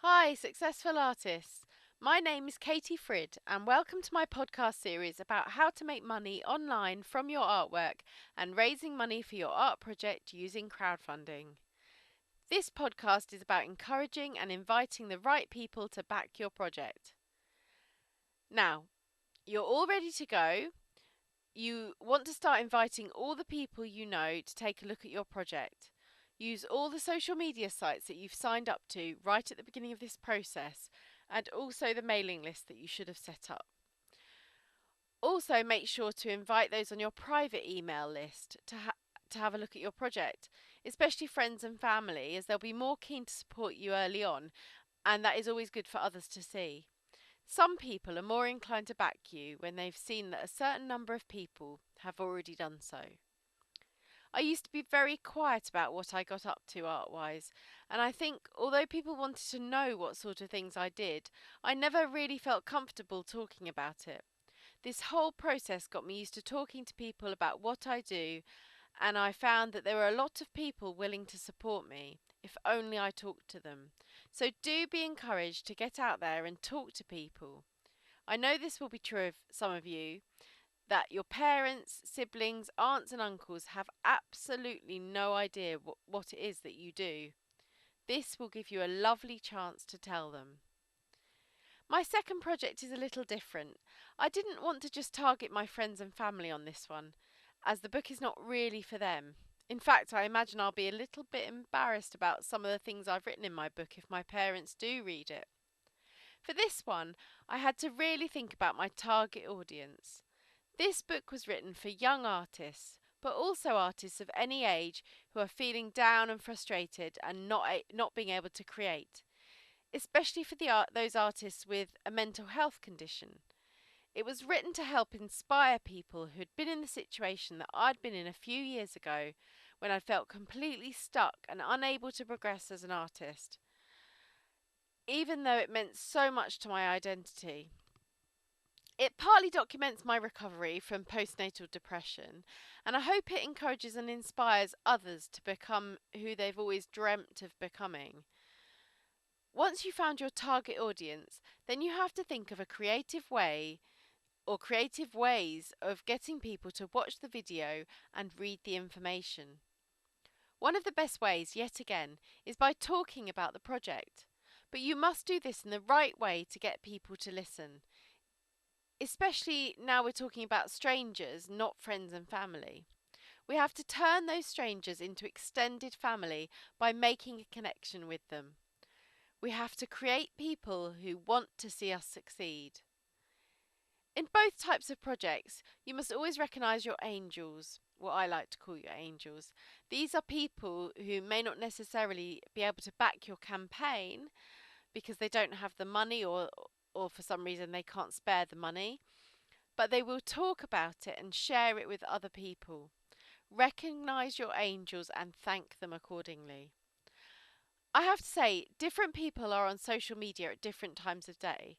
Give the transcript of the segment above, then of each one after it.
Hi, successful artists. My name is Katy Fryd, and welcome to my podcast series about how to make money online from your artwork and raising money for your art project using crowdfunding. This podcast is about encouraging and inviting the right people to back your project. Now, you're all ready to go. You want to start inviting all the people you know to take a look at your project. Use all the social media sites that you've signed up to right at the beginning of this process, and also the mailing list that you should have set up. Also, make sure to invite those on your private email list to have a look at your project, especially friends and family, as they'll be more keen to support you early on, and that is always good for others to see. Some people are more inclined to back you when they've seen that a certain number of people have already done so. I used to be very quiet about what I got up to art wise, and I think although people wanted to know what sort of things I did, I never really felt comfortable talking about it. This whole process got me used to talking to people about what I do, and I found that there were a lot of people willing to support me if only I talked to them. So do be encouraged to get out there and talk to people. I know this will be true of some of you, that your parents, siblings, aunts, and uncles have absolutely no idea what it is that you do. This will give you a lovely chance to tell them. My second project is a little different. I didn't want to just target my friends and family on this one, as the book is not really for them. In fact, I imagine I'll be a little bit embarrassed about some of the things I've written in my book if my parents do read it. For this one, I had to really think about my target audience. This book was written for young artists, but also artists of any age who are feeling down and frustrated and not being able to create, especially for those artists with a mental health condition. It was written to help inspire people who'd been in the situation that I'd been in a few years ago when I felt completely stuck and unable to progress as an artist, even though it meant so much to my identity. It partly documents my recovery from postnatal depression, and I hope it encourages and inspires others to become who they've always dreamt of becoming. Once you found your target audience, then you have to think of a creative way or creative ways of getting people to watch the video and read the information. One of the best ways, yet again, is by talking about the project. But you must do this in the right way to get people to listen. Especially now we're talking about strangers, not friends and family. We have to turn those strangers into extended family by making a connection with them. We have to create people who want to see us succeed. In both types of projects, you must always recognise your angels, what I like to call your angels. These are people who may not necessarily be able to back your campaign because they don't have the money or for some reason they can't spare the money, but they will talk about it and share it with other people. Recognise your angels and thank them accordingly. I have to say, different people are on social media at different times of day,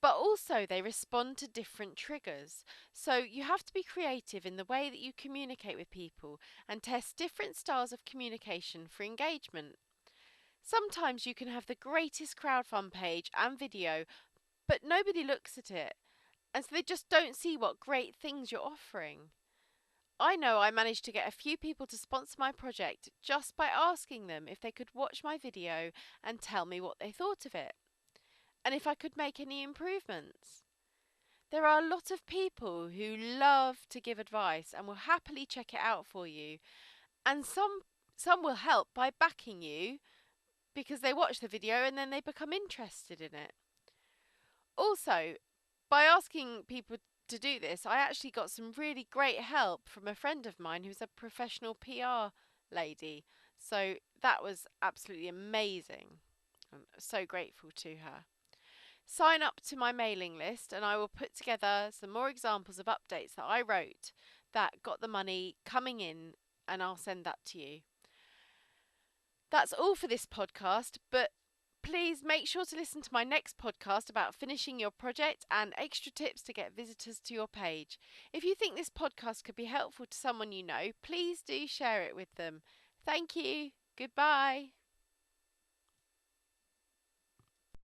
but also they respond to different triggers. So you have to be creative in the way that you communicate with people and test different styles of communication for engagement. Sometimes you can have the greatest crowdfund page and video, but nobody looks at it, and so they just don't see what great things you're offering. I know I managed to get a few people to sponsor my project just by asking them if they could watch my video and tell me what they thought of it, and if I could make any improvements. There are a lot of people who love to give advice and will happily check it out for you, and some will help by backing you because they watch the video and then they become interested in it. Also, by asking people to do this, I actually got some really great help from a friend of mine who's a professional PR lady. So that was absolutely amazing. I'm so grateful to her. Sign up to my mailing list and I will put together some more examples of updates that I wrote that got the money coming in, and I'll send that to you. That's all for this podcast, but please make sure to listen to my next podcast about finishing your project and extra tips to get visitors to your page. If you think this podcast could be helpful to someone you know, please do share it with them. Thank you. Goodbye.